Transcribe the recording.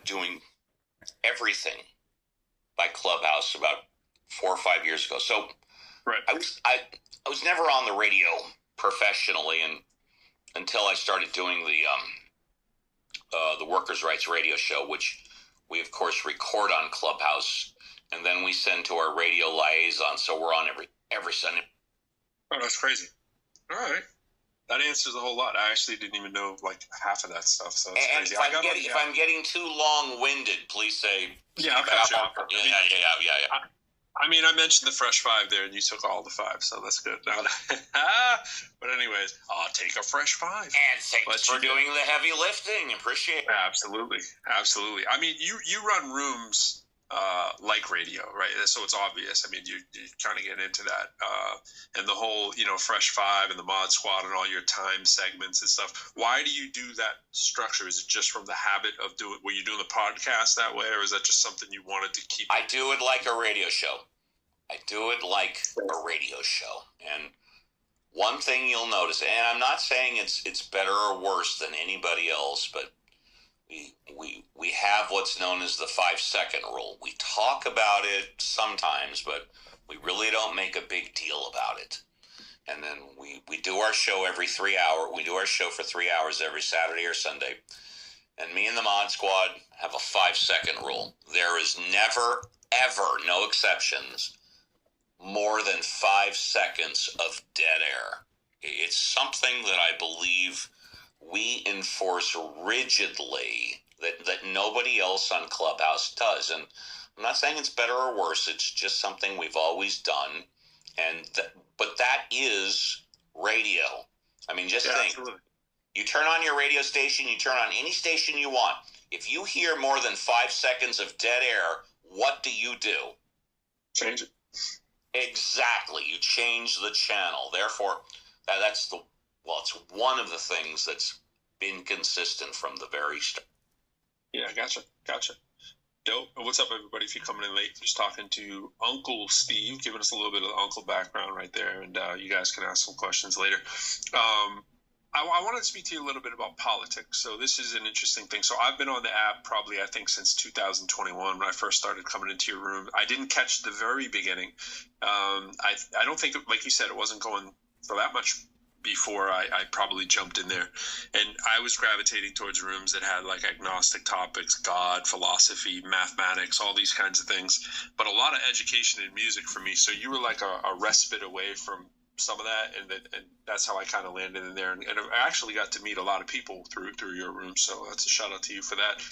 doing everything by Clubhouse about 4 or 5 years ago. So right. I was never on the radio professionally, and until I started doing the Workers' Rights Radio Show, which we of course record on Clubhouse, and then we send to our radio liaison. So we're on every Sunday. Oh, that's crazy. All right. That answers a whole lot. I actually didn't even know like half of that stuff. So it's crazy. If I'm getting too long-winded, please say. Yeah, I'll cut you off. Yeah. I mean, I mentioned the Fresh Five there, and you took all the five, so that's good. But anyways, I'll take a Fresh Five. And thanks for doing the heavy lifting. Appreciate it. Absolutely. I mean, you run rooms like radio, right? So it's obvious. I mean, you kind of get into that, and the whole, Fresh Five and the Mod Squad and all your time segments and stuff. Why do you do that structure? Is it just from the habit of were you doing the podcast that way, or is that just something you wanted to keep? I do it like a radio show. And one thing you'll notice, and I'm not saying it's better or worse than anybody else, but we have what's known as the 5-second rule. We talk about it sometimes, but we really don't make a big deal about it. And then we do our show every 3 hours. We do our show for 3 hours every Saturday or Sunday. And me and the Mod Squad have a 5-second rule. There is never, ever, no exceptions, more than 5 seconds of dead air. It's something that I believe we enforce rigidly that nobody else on Clubhouse does. And I'm not saying it's better or worse. It's just something we've always done. But that is radio. I mean, just think. Absolutely. You turn on your radio station, you turn on any station you want. If you hear more than 5 seconds of dead air, what do? Change it. Exactly. You change the channel. Therefore, it's one of the things that's been consistent from the very start. Yeah, gotcha. Dope. What's up, everybody? If you're coming in late, just talking to Uncle Steve, giving us a little bit of the uncle background right there, and you guys can ask some questions later. I wanted to speak to you a little bit about politics. So this is an interesting thing. So I've been on the app probably, I think, since 2021 when I first started coming into your room. I didn't catch the very beginning. I don't think, like you said, it wasn't going for that much before I probably jumped in there. And I was gravitating towards rooms that had like agnostic topics, God, philosophy, mathematics, all these kinds of things, but a lot of education and music for me. So you were like a respite away from some of that, and that's how I kind of landed in there. And I actually got to meet a lot of people through your room. So that's a shout out to you for that.